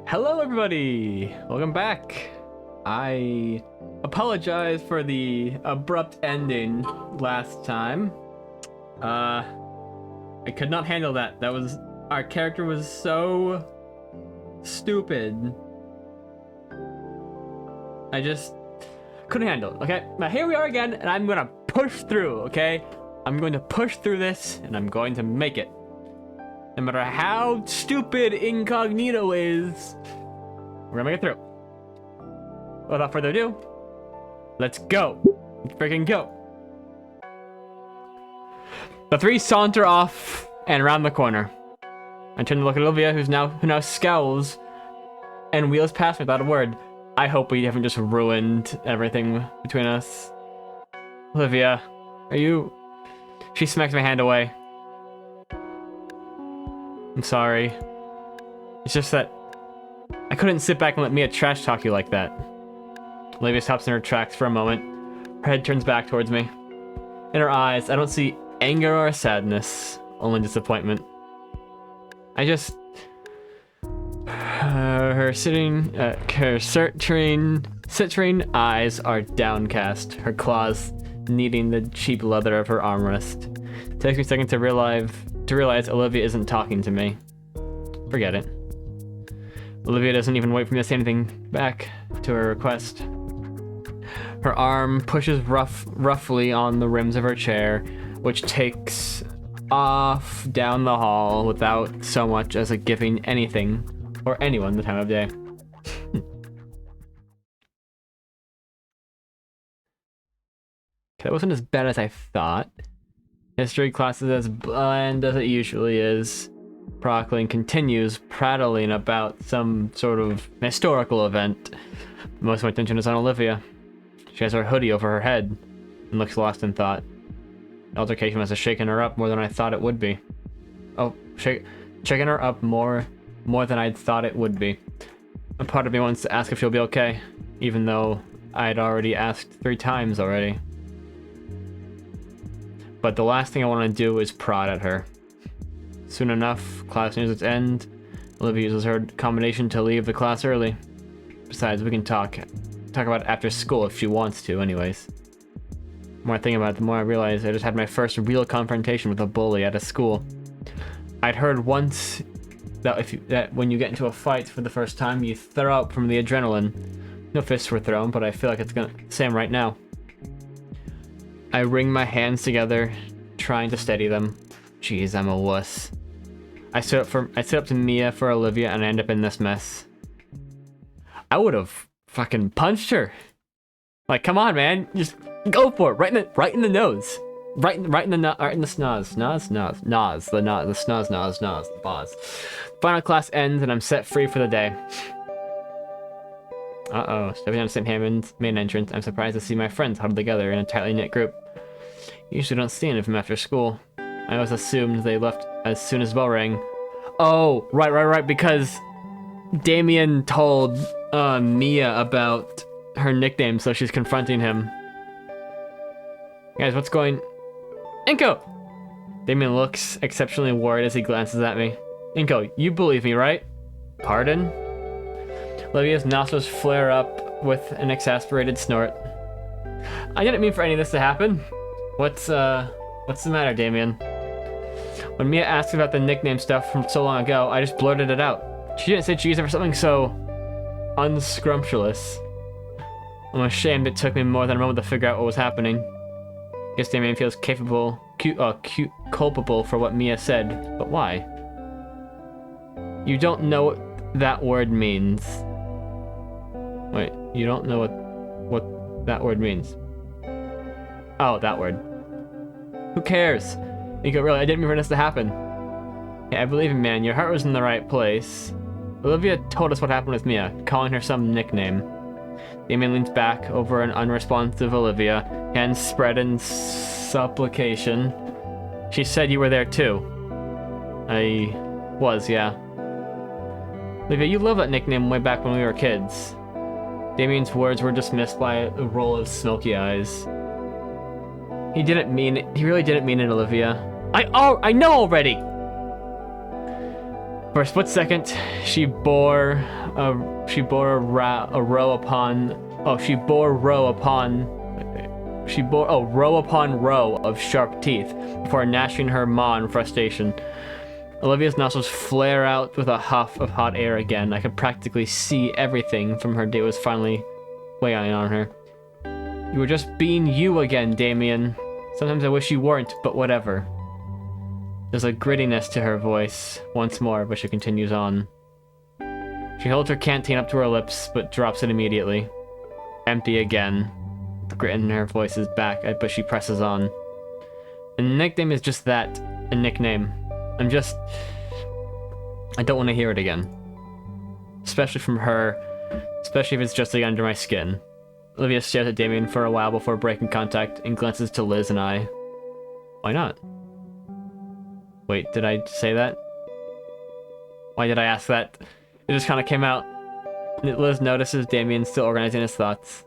Hello everybody! Welcome back! I apologize for the abrupt ending last time. I could not handle that. Our character was so stupid. I just couldn't handle it, okay? Now here we are again, and I'm gonna push through, okay? I'm going to push through this, and I'm going to make it. No matter how stupid Incognito is, we're gonna make it through. Without further ado, let's go. Let's freaking go. The three saunter off and around the corner. I turn to look at Olivia, who now scowls and wheels past me without a word. I hope we haven't just ruined everything between us. Olivia, are you... She smacks my hand away. I'm sorry. It's just that I couldn't sit back and let Mia trash talk you like that. Olivia stops in her tracks for a moment. Her head turns back towards me. In her eyes, I don't see anger or sadness, only disappointment. Her citrine eyes are downcast, her claws kneading the cheap leather of her armrest. It takes me a second to realize Olivia isn't talking to me. Forget it. Olivia doesn't even wait for me to say anything back to her request. Her arm pushes roughly on the rims of her chair, which takes off down the hall without so much as giving anything or anyone the time of day. That wasn't as bad as I thought. History class is as bland as it usually is. Procling continues prattling about some sort of historical event. Most of my attention is on Olivia. She has her hoodie over her head and looks lost in thought. The altercation must have shaken her up more than I thought it would be. Oh, shaking her up more than I'd thought it would be. A part of me wants to ask if she'll be okay, even though I'd already asked 3 times already. But the last thing I want to do is prod at her. Soon enough, class nears its end. Olivia uses her combination to leave the class early. Besides, we can talk about it after school if she wants to, anyways. The more I think about it, the more I realize I just had my first real confrontation with a bully at a school. I'd heard once that when you get into a fight for the first time, you throw up from the adrenaline. No fists were thrown, but I feel like it's the same right now. I wring my hands together, trying to steady them. Jeez, I'm a wuss. I stood up to Mia for Olivia, and I end up in this mess. I would have fucking punched her. Like, come on, man, just go for it, right in the nose, right in the snaz, the boss. Final class ends, and I'm set free for the day. Stepping down St. Hammond's main entrance, I'm surprised to see my friends huddled together in a tightly knit group. Usually don't see any of them after school. I always assumed they left as soon as bell rang. Oh, right, because Damien told Mia about her nickname, so she's confronting him. Guys, what's going... Inko! Damien looks exceptionally worried as he glances at me. Inko, you believe me, right? Pardon? Olivia's nostrils flare up with an exasperated snort. I didn't mean for any of this to happen. What's the matter, Damien? When Mia asked about the nickname stuff from so long ago, I just blurted it out. She didn't say cheese for something so unscrumptious. I'm ashamed it took me more than a moment to figure out what was happening. Guess Damien feels culpable for what Mia said, but why? You don't know what that word means. Wait, you don't know what that word means? Oh, that word. Who cares? Nico, really, I didn't mean for this to happen. Yeah, I believe you, man. Your heart was in the right place. Olivia told us what happened with Mia, calling her some nickname. Damien leans back over an unresponsive Olivia, hands spread in supplication. She said you were there too. I was, yeah. Olivia, you loved that nickname way back when we were kids. Damien's words were dismissed by a roll of smoky eyes. He didn't mean it. He really didn't mean it, Olivia. I know already! For a split second, she bore row upon row of sharp teeth before gnashing her maw in frustration. Olivia's nostrils flare out with a huff of hot air again. I could practically see everything from her day was finally weighing on her. You were just being you again, Damien. Sometimes I wish you weren't, but whatever. There's a grittiness to her voice once more, but she continues on. She holds her canteen up to her lips, but drops it immediately. Empty again. The grit in her voice is back, but she presses on. A nickname is just that, a nickname. I don't want to hear it again. Especially from her, especially if it's just like under my skin. Olivia stares at Damien for a while before breaking contact and glances to Liz and I. Why not? Wait, did I say that? Why did I ask that? It just kind of came out. Liz notices Damien still organizing his thoughts.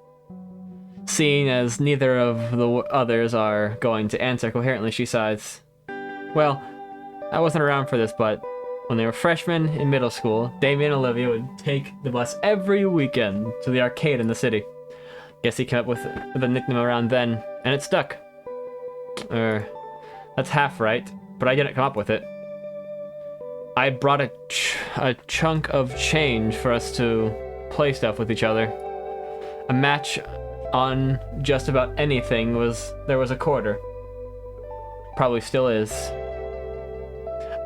Seeing as neither of the others are going to answer coherently, she sighs. Well, I wasn't around for this, but when they were freshmen in middle school, Damien and Olivia would take the bus every weekend to the arcade in the city. Guess he came up with a nickname around then, and it stuck. That's half right, but I didn't come up with it. I brought a chunk of change for us to play stuff with each other. A match on just about anything there was a quarter. Probably still is.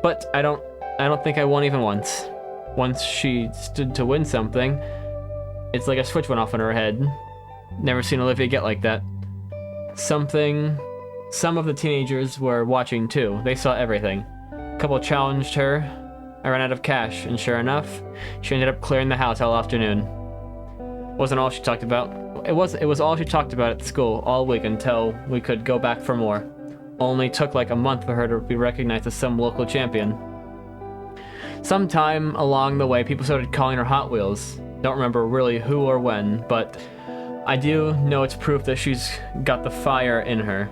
But I don't think I won even once. Once she stood to win something, it's like a switch went off in her head. Never seen Olivia get like that. Some of the teenagers were watching too. They saw everything. A couple challenged her. I ran out of cash, and sure enough, she ended up clearing the house all afternoon. Wasn't all she talked about. It was all she talked about at school all week until we could go back for more. Only took like a month for her to be recognized as some local champion. Sometime along the way, people started calling her Hot Wheels. Don't remember really who or when, but I do know it's proof that she's got that fire in her.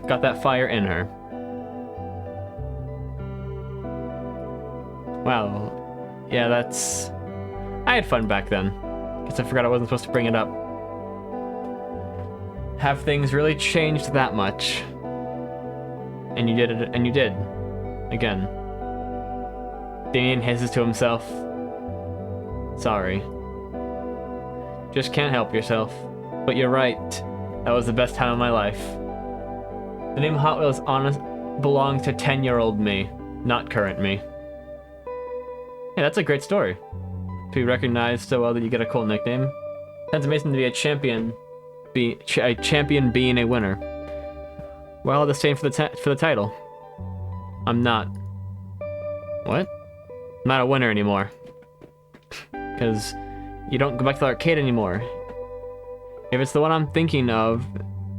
Wow. Yeah, I had fun back then. Guess I forgot I wasn't supposed to bring it up. Have things really changed that much? And you did it, and you did. Again. Damien hisses to himself. Sorry. Just can't help yourself. But you're right. That was the best time of my life. The name Hot Wheels belongs to 10-year-old me, not current me. Yeah, that's a great story. To be recognized so well that you get a cool nickname. Sounds amazing to be a champion. A champion being a winner. Well, the same for the title. I'm not. What? I'm not a winner anymore. Because you don't go back to the arcade anymore. If it's the one I'm thinking of,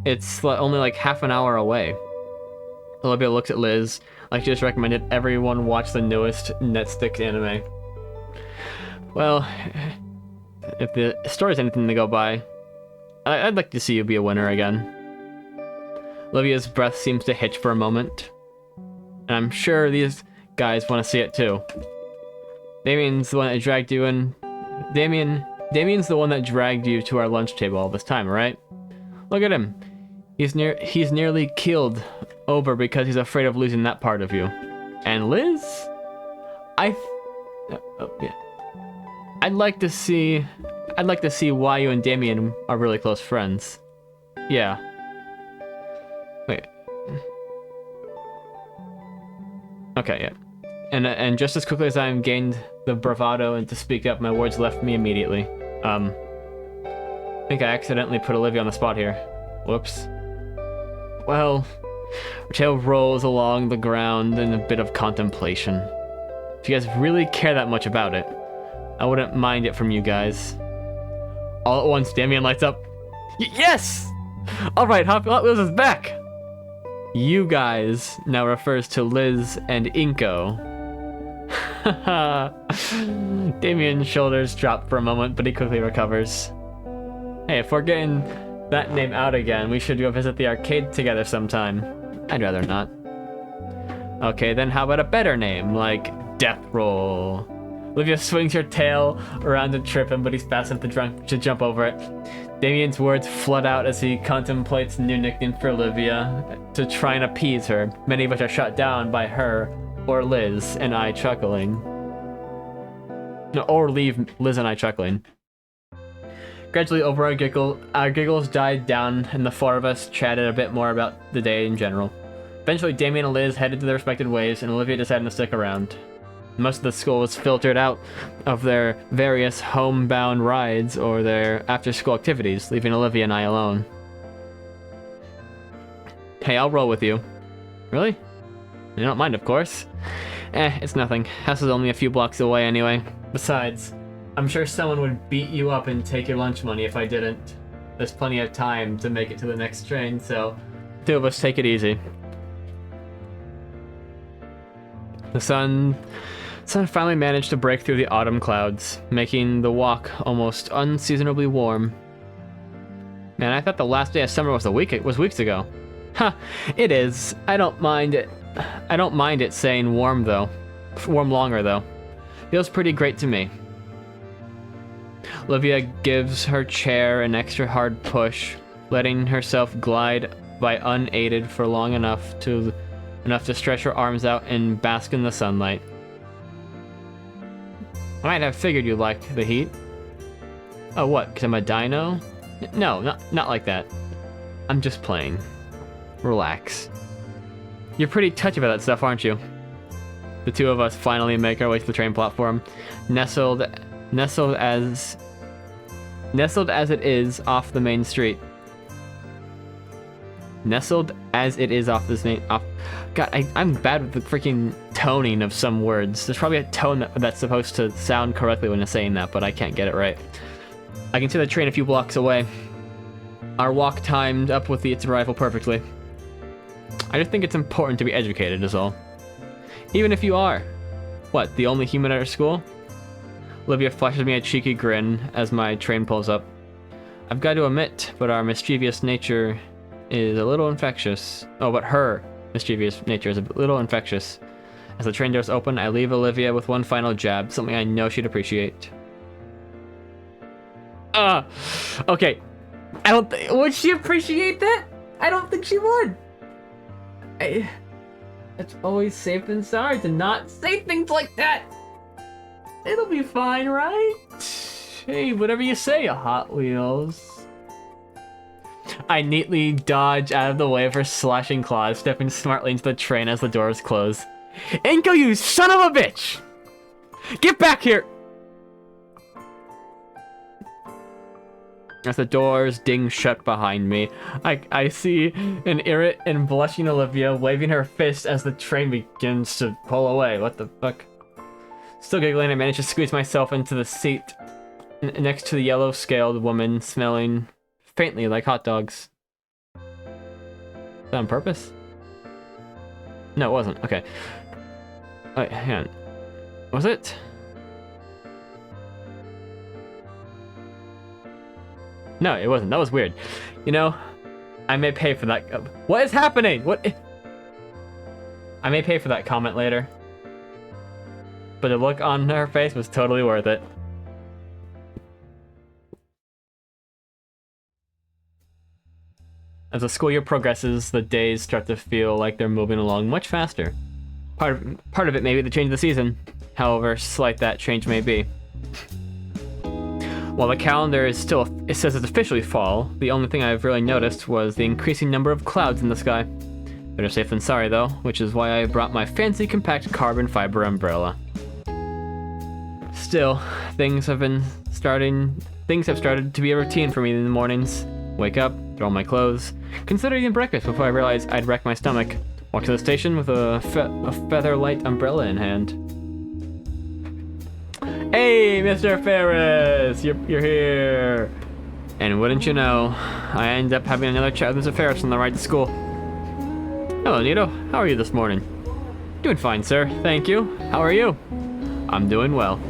it's only like half an hour away. Olivia looks at Liz like she just recommended everyone watch the newest Netflix anime. Well, if the story's anything to go by, I'd like to see you be a winner again. Olivia's breath seems to hitch for a moment. And I'm sure these guys want to see it too. Damien's the one that dragged you in. Damien's the one that dragged you to our lunch table all this time, right? Look at him. He's nearly keeled over because he's afraid of losing that part of you. And Liz? I'd like to see why you and Damien are really close friends. Yeah. Wait. Okay, yeah. And just as quickly as I gained the bravado and to speak up, my words left me immediately. I think I accidentally put Olivia on the spot here. Whoops. Well, her tail rolls along the ground in a bit of contemplation. If you guys really care that much about it, I wouldn't mind it from you guys. All at once, Damien lights up. Yes! Alright, Hot Wheels is back! You guys now refers to Liz and Inko. Damien's shoulders drop for a moment, but he quickly recovers. Hey, if we're getting that name out again, we should go visit the arcade together sometime. I'd rather not. Okay, then how about a better name, like Death Roll? Olivia swings her tail around to trip him, but he's fast enough to jump over it. Damien's words flood out as he contemplates a new nickname for Olivia to try and appease her, many of which are shut down by her or Liz and I chuckling. No, or leave Liz and I chuckling. Gradually, over our giggles died down, and the four of us chatted a bit more about the day in general. Eventually, Damien and Liz headed to their respective ways, and Olivia decided to stick around. Most of the school was filtered out of their various homebound rides or their after-school activities, leaving Olivia and I alone. Hey, I'll roll with you. Really? You don't mind, of course. It's nothing. House is only a few blocks away anyway. Besides, I'm sure someone would beat you up and take your lunch money if I didn't. There's plenty of time to make it to the next train, so two of us take it easy. The sun finally managed to break through the autumn clouds, making the walk almost unseasonably warm. Man, I thought the last day of summer was weeks ago. Ha, it is. I don't mind it saying warm though. Warm longer though. Feels pretty great to me. Olivia gives her chair an extra hard push, letting herself glide by unaided for long enough to stretch her arms out and bask in the sunlight. I might have figured you'd like the heat. Oh, what? Because I'm a dino? No, not like that. I'm just playing. Relax. You're pretty touchy about that stuff, aren't you? The two of us finally make our way to the train platform, nestled as it is off the main street. Nestled as it is off this main... God, I'm bad with the freaking toning of some words. There's probably a tone that's supposed to sound correctly when I'm saying that, but I can't get it right. I can see the train a few blocks away. Our walk timed up with its arrival perfectly. I just think it's important to be educated is all. Even if you are. What, the only human at our school? Olivia flashes me a cheeky grin as my train pulls up. I've got to admit, but our mischievous nature is a little infectious. Oh, but her mischievous nature is a little infectious. As the train doors open, I leave Olivia with one final jab, something I know she'd appreciate. Okay. Would she appreciate that? I don't think she would. It's always safe and sorry to not say things like that. It'll be fine, right? Hey, whatever you say, Hot Wheels. I neatly dodge out of the way of her slashing claws, stepping smartly into the train as the doors close. Inko, you son of a bitch! Get back here! As the doors ding shut behind me, I see an irate and blushing Olivia waving her fist as the train begins to pull away. What the fuck? Still giggling, I manage to squeeze myself into the seat next to the yellow-scaled woman smelling faintly like hot dogs. Is that on purpose? No, it wasn't. Okay. Wait, hang on. Was it? No, it wasn't. That was weird. You know, I may pay for that. What is happening? What? I may pay for that comment later. But the look on her face was totally worth it. As the school year progresses, the days start to feel like they're moving along much faster. Part of it may be the change of the season, however slight that change may be. While the calendar it says it's officially fall, the only thing I've really noticed was the increasing number of clouds in the sky. Better safe than sorry though, which is why I brought my fancy compact carbon fiber umbrella. Still, things have started to be a routine for me in the mornings. Wake up, throw on my clothes, consider eating breakfast before I realize I'd wreck my stomach. Walk to the station with a feather light umbrella in hand. Hey, Mr. Ferris, you're here. And wouldn't you know, I end up having another chat with Mr. Ferris on the ride to school. Hello, Nito. How are you this morning? Doing fine, sir. Thank you. How are you? I'm doing well.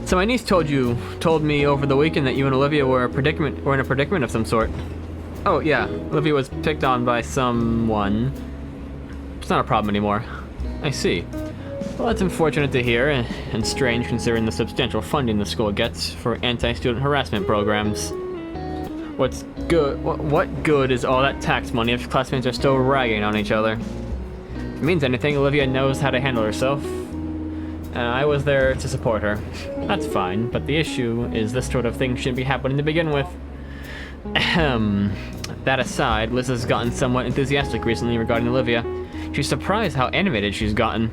So my niece told me over the weekend that you and Olivia were in a predicament of some sort. Oh yeah, Olivia was picked on by someone. It's not a problem anymore. I see. Well, that's unfortunate to hear, and strange considering the substantial funding the school gets for anti-student harassment programs. What's good? What good is all that tax money if classmates are still ragging on each other? If it means anything, Olivia knows how to handle herself. I was there to support her. That's fine, but the issue is this sort of thing shouldn't be happening to begin with. Ahem. That aside, Liz has gotten somewhat enthusiastic recently regarding Olivia. She's surprised how animated she's gotten.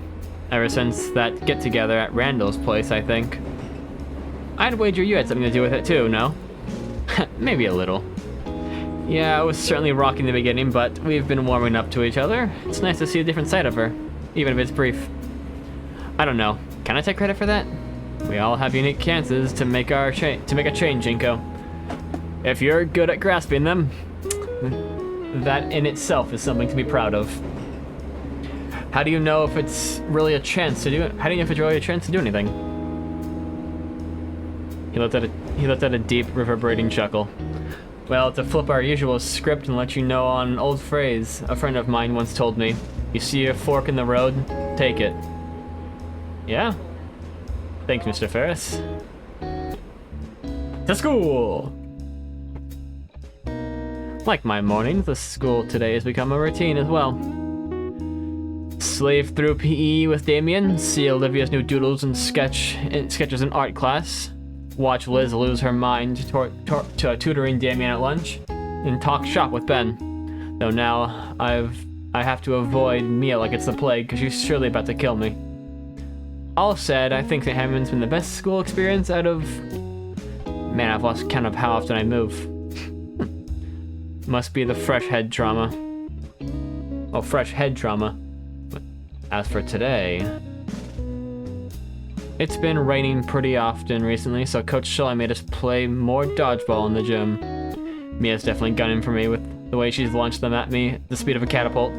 Ever since that get-together at Randall's place, I think. I'd wager you had something to do with it too, no? Maybe a little. Yeah, I was certainly rocky in the beginning, but we've been warming up to each other. It's nice to see a different side of her, even if it's brief. I don't know. Can I take credit for that? We all have unique chances to make a change, Jinko. If you're good at grasping them, that in itself is something to be proud of. How do you know if it's really a chance to do it? How do you know if it's really a chance to do anything? He let out a deep, reverberating chuckle. Well, to flip our usual script and let you know on an old phrase a friend of mine once told me, you see a fork in the road, take it. Yeah? Thanks, Mr. Ferris. To school! Like my mornings, the school today has become a routine as well. Slave through PE with Damien, see Olivia's new doodles and sketches in art class, watch Liz lose her mind to tutoring Damien at lunch, and talk shop with Ben. Though now I have to avoid Mia like it's the plague, because she's surely about to kill me. All said, I think that Hammond's been the best school experience out of... Man, I've lost count of how often I move. Must be the fresh head trauma. Oh, fresh head trauma. As for today... It's been raining pretty often recently, so Coach Shelley made us play more dodgeball in the gym. Mia's definitely gunning for me with the way she's launched them at me at the speed of a catapult.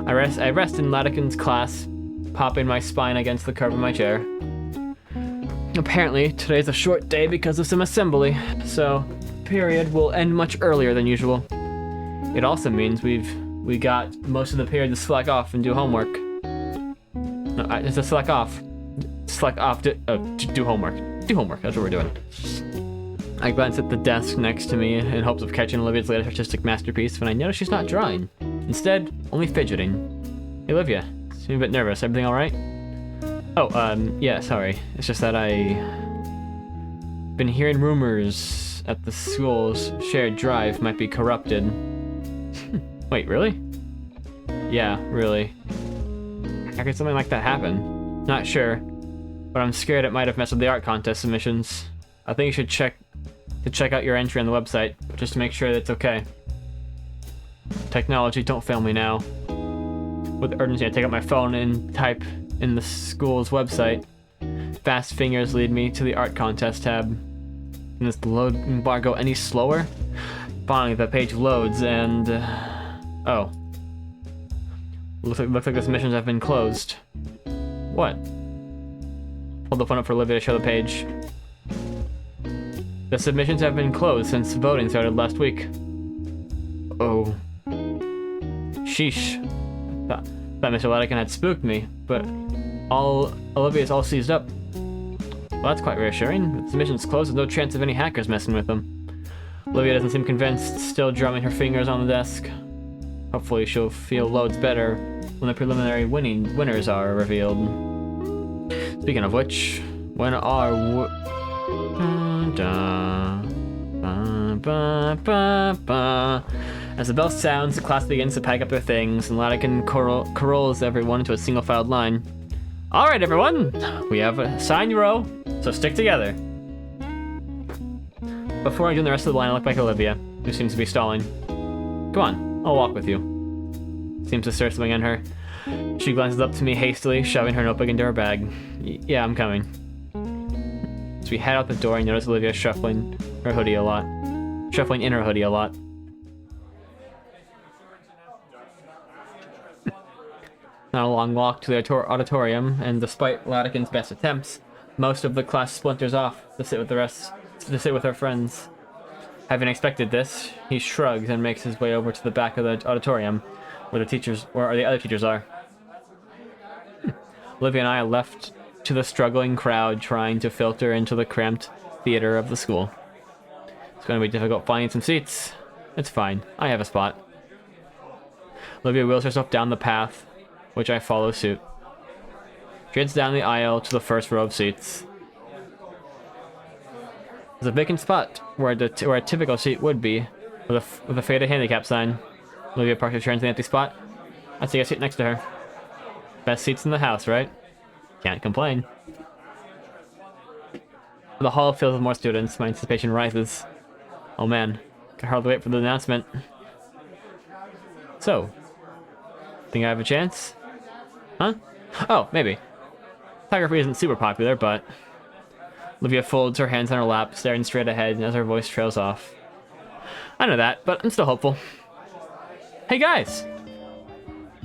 I rest in Latican's class, popping my spine against the curve of my chair. Apparently, today's a short day because of some assembly, so period will end much earlier than usual. It also means we got most of the period to slack off and do homework. No, it's a slack off. Slack off to do homework. Do homework, that's what we're doing. I glance at the desk next to me in hopes of catching Olivia's latest artistic masterpiece when I notice she's not drawing. Instead, only fidgeting. Hey, Olivia, seem a bit nervous. Everything alright? Oh, yeah, sorry. It's just that been hearing rumors at the school's shared drive might be corrupted. Wait, really? Yeah, really. How could something like that happen? Not sure, but I'm scared it might have messed with the art contest submissions. I think you should check out your entry on the website, just to make sure that it's okay. Technology, don't fail me now. With urgency, I take out my phone and type in the school's website. Fast fingers lead me to the art contest tab. Can this load bar go any slower? Finally, the page loads and... oh. Looks like the submissions have been closed. What? Hold the phone up for Olivia to show the page. The submissions have been closed since voting started last week. Oh. Sheesh. Thought Mr. Latican had spooked me, but Olivia's all seized up. Well, that's quite reassuring. The submission's closed with no chance of any hackers messing with them. Olivia doesn't seem convinced, still drumming her fingers on the desk. Hopefully she'll feel loads better when the preliminary winners are revealed. Speaking of which, when are As the bell sounds, the class begins to pack up their things, and Latican carols everyone into a single-filed line. Alright everyone, we have assigned your row, so stick together. Before I join the rest of the line, I look back at Olivia, who seems to be stalling. Come on, I'll walk with you. Seems to stir something in her. She glances up to me hastily, shoving her notebook into her bag. Yeah, I'm coming. So we head out the door and notice Olivia shuffling in her hoodie a lot. Not a long walk to the auditorium, and despite Latican's best attempts, most of the class splinters off to sit with her friends. Having expected this, he shrugs and makes his way over to the back of the auditorium, where the other teachers are. Olivia and I are left to the struggling crowd trying to filter into the cramped theater of the school. It's going to be difficult finding some seats. It's fine. I have a spot. Olivia wheels herself down the path, which I follow suit. She heads down the aisle to the first row of seats. There's a vacant spot where a typical seat would be, with a faded handicap sign. Olivia parks her chair into the empty spot. I take a seat next to her. Best seats in the house, right? Can't complain. The hall fills with more students. My anticipation rises. Oh man, can hardly wait for the announcement. So, think I have a chance? Huh? Oh, maybe. Photography isn't super popular, but... Olivia folds her hands on her lap, staring straight ahead as her voice trails off. I know that, but I'm still hopeful. Hey guys!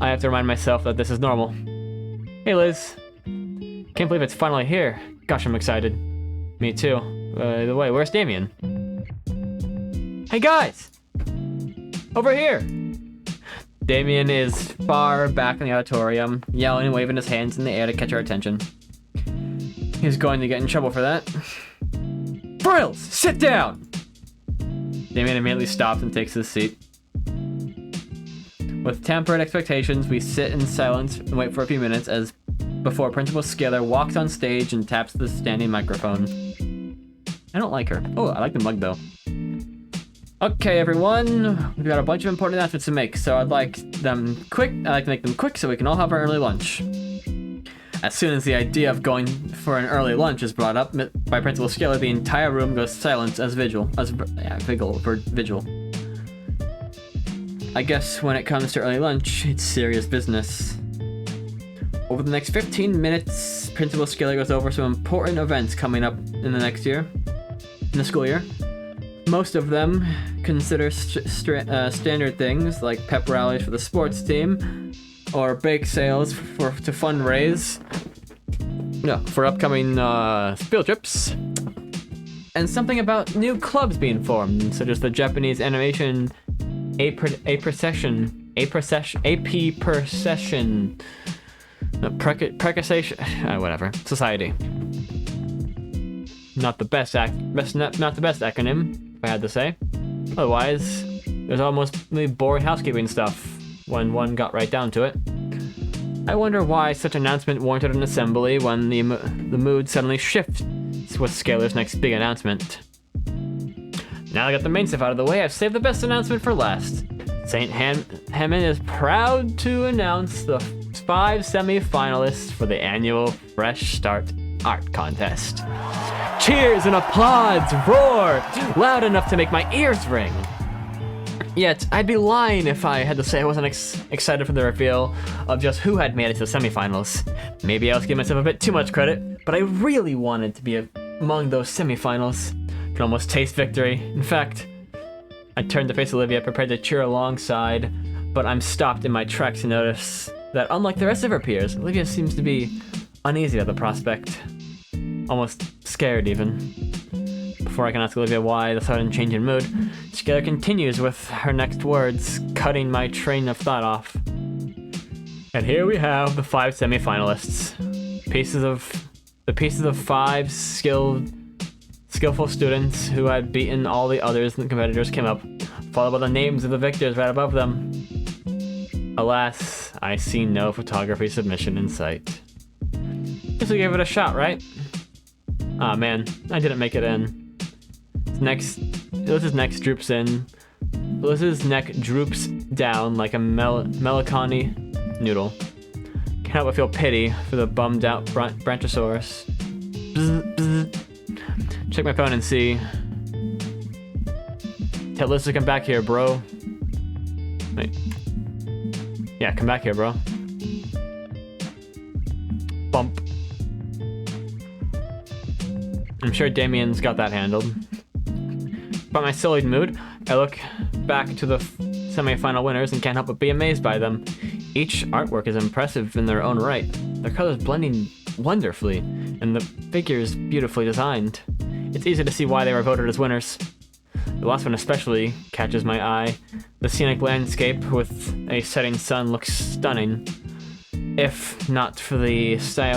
I have to remind myself that this is normal. Hey Liz. Can't believe it's finally here. Gosh, I'm excited. Me too. By the way, where's Damien? Hey guys! Over here! Damien is far back in the auditorium, yelling and waving his hands in the air to catch our attention. He's going to get in trouble for that. Frills, sit down! Damien immediately stops and takes his seat. With tempered expectations, we sit in silence and wait for a few minutes before Principal Scalar walks on stage and taps the standing microphone. I don't like her. Oh, I like the mug though. Okay, everyone, we've got a bunch of important announcements to make, so I'd like to make them quick so we can all have our early lunch. As soon as the idea of going for an early lunch is brought up by Principal Scalar, the entire room goes silent as vigil. I guess when it comes to early lunch, it's serious business. Over the next 15 minutes, Principal Scalar goes over some important events coming up in the school year. Most of them consider standard things like pep rallies for the sports team, or bake sales to fundraise for upcoming field trips, and something about new clubs being formed, such as the Japanese animation Precession Society. Not the best acronym, if I had to say. Otherwise, there's almost boring housekeeping stuff when one got right down to it. I wonder why such an announcement warranted an assembly when the mood suddenly shifts with Scalar's next big announcement. Now I got the main stuff out of the way, I've saved the best announcement for last. St. Hammond is proud to announce the 5 semi-finalists for the annual Fresh Start Art Contest. Cheers and applause roar, loud enough to make my ears ring. Yet, I'd be lying if I had to say I wasn't excited for the reveal of just who had made it to the semifinals. Maybe I was giving myself a bit too much credit, but I really wanted to be among those semifinals. I could almost taste victory. In fact, I turned to face Olivia, prepared to cheer alongside, but I'm stopped in my tracks to notice that unlike the rest of her peers, Olivia seems to be uneasy at the prospect. Almost scared, even. Before I can ask Olivia why the sudden change in mood, Scalar continues with her next words, cutting my train of thought off. And here we have the 5 semi-finalists. Pieces of 5 skillful students who had beaten all the others and the competitors came up, followed by the names of the victors right above them. Alas, I see no photography submission in sight. Guess we gave it a shot, right? Ah man, I didn't make it in. Liz's neck droops in. Liz's neck droops down like a melancholy noodle. Can't help but feel pity for the bummed out Brontosaurus. Bzz, bzz. Check my phone and see. Tell Liz to come back here, bro. Wait. Yeah, come back here, bro. Bump. I'm sure Damien's got that handled. By my sullied mood, I look back to the semi-final winners and can't help but be amazed by them. Each artwork is impressive in their own right, their colors blending wonderfully, and the figures beautifully designed. It's easy to see why they were voted as winners. The last one especially catches my eye. The scenic landscape with a setting sun looks stunning. If not for the slight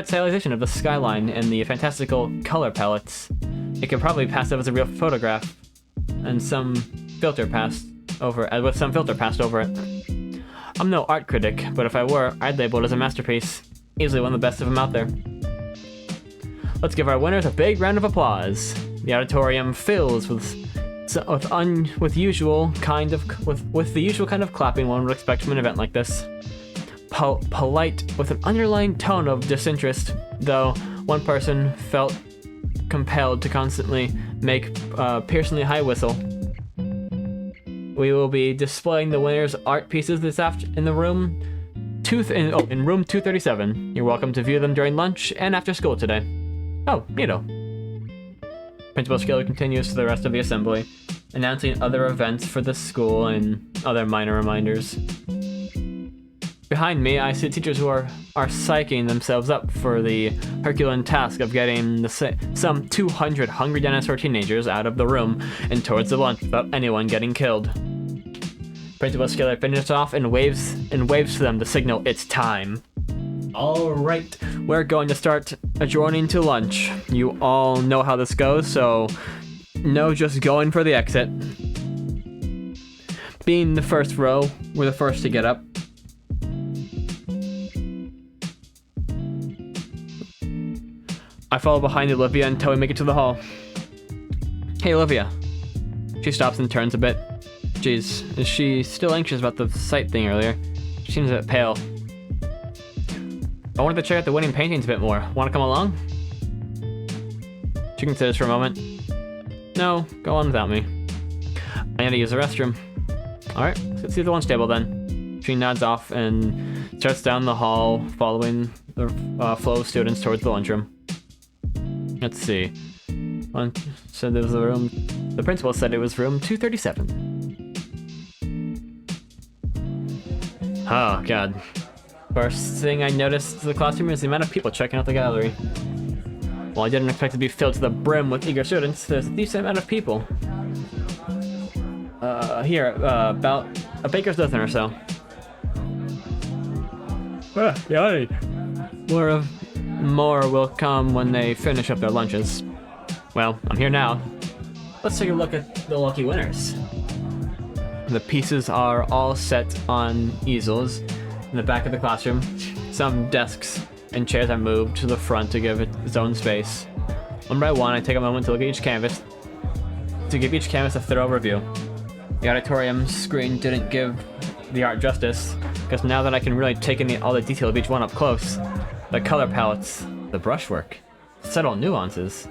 stylization of the skyline and the fantastical color palettes, it could probably pass up as a real photograph, and with some filter passed over it. I'm no art critic, but if I were, I'd label it as a masterpiece. Easily one of the best of them out there. Let's give our winners a big round of applause. The auditorium fills with the usual kind of clapping one would expect from an event like this. Polite with an underlying tone of disinterest, though one person felt compelled to constantly make a piercingly high whistle. We will be displaying the winners' art pieces this afternoon in the room in room 237. You're welcome to view them during lunch and after school today. Oh, neato. Principal Scaler continues to the rest of the assembly, announcing other events for the school and other minor reminders. Behind me, I see teachers who are psyching themselves up for the Herculean task of getting some 200 hungry dinosaur teenagers out of the room and towards the lunch without anyone getting killed. Principal Scaler finishes off and waves to them to signal it's time. Alright, we're going to start adjourning to lunch. You all know how this goes, so no just going for the exit. Being the first row, we're the first to get up. I follow behind Olivia until we make it to the hall. Hey, Olivia. She stops and turns a bit. Jeez, is she still anxious about the sight thing earlier? She seems a bit pale. I wanted to check out the winning paintings a bit more. Want to come along? She considers for a moment. No, go on without me. I need to use the restroom. Alright, let's see the lunch table then. She nods off and starts down the hall, following the flow of students towards the lunchroom. Let's see. Said it was the room. The principal said it was room 237. Oh god. First thing I noticed in the classroom is the amount of people checking out the gallery. While I didn't expect it to be filled to the brim with eager students, there's a decent amount of people. About a baker's dozen or so. Yeah. More will come when they finish up their lunches. Well, I'm here now. Let's take a look at the lucky winners. The pieces are all set on easels in the back of the classroom. Some desks and chairs are moved to the front to give it its own space. One by one, I take a moment to look at each canvas, to give each canvas a thorough review. The auditorium screen didn't give the art justice, because now that I can really take in all the detail of each one up close, the color palettes, the brushwork, subtle nuances.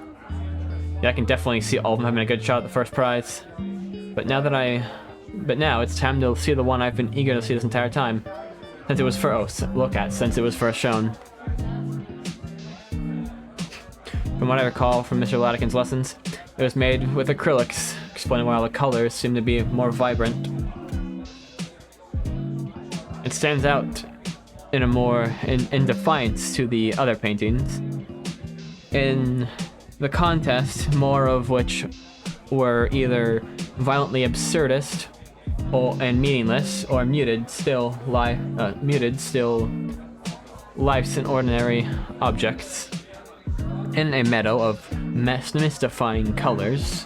Yeah, I can definitely see all of them having a good shot at the first prize. But now it's time to see the one I've been eager to see this entire time, since it was first shown. From what I recall from Mr. Latican's lessons, it was made with acrylics, explaining why all the colors seem to be more vibrant. It stands out in defiance to the other paintings. In the contest, more of which were either violently absurdist and meaningless, or muted still life's and ordinary objects. In a meadow of mystifying colors,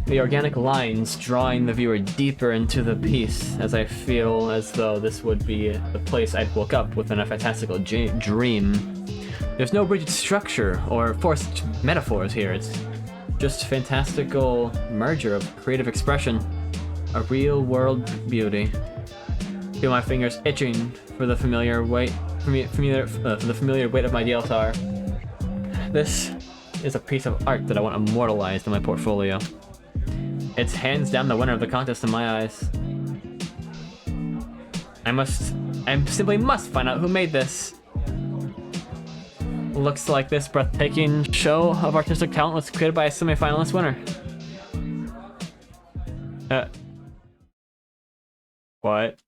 the organic lines drawing the viewer deeper into the piece, as I feel as though this would be the place I'd woke up within a fantastical dream. There's no rigid structure or forced metaphors here. It's just fantastical merger of creative expression, a real world beauty. Feel my fingers itching for the familiar weight, for the familiar weight of my DLSR. This is a piece of art that I want immortalized in my portfolio. It's hands down the winner of the contest in my eyes. I simply must find out who made this. Looks like this breathtaking show of artistic talent was created by a semi-finalist winner. What?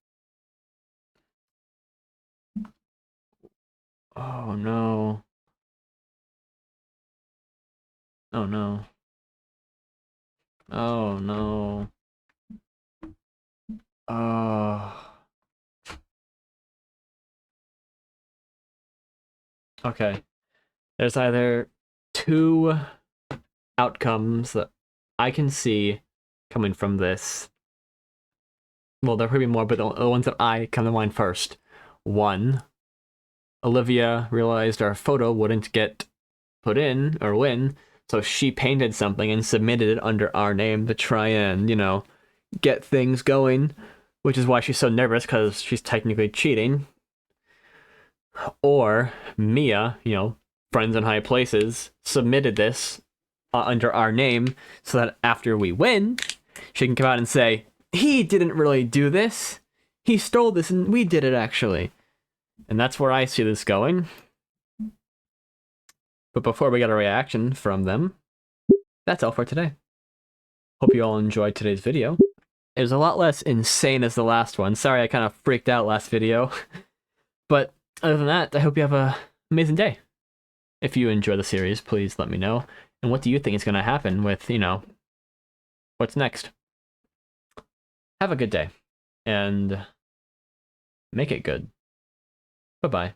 Oh no. Oh no. Oh no. Oh. Okay. There's either two outcomes that I can see coming from this. Well, there could be more, but the ones that I come to mind first. One, Olivia realized our photo wouldn't get put in or win, so she painted something and submitted it under our name to try and, get things going, which is why she's so nervous because she's technically cheating. Or Mia, friends in high places, submitted this under our name so that after we win, she can come out and say, he didn't really do this. He stole this and we did it actually. And that's where I see this going. But before we get a reaction from them, that's all for today. Hope you all enjoyed today's video. It was a lot less insane as the last one. Sorry I kind of freaked out last video. But other than that, I hope you have an amazing day. If you enjoy the series, please let me know. And what do you think is going to happen with, what's next? Have a good day. And make it good. Bye-bye.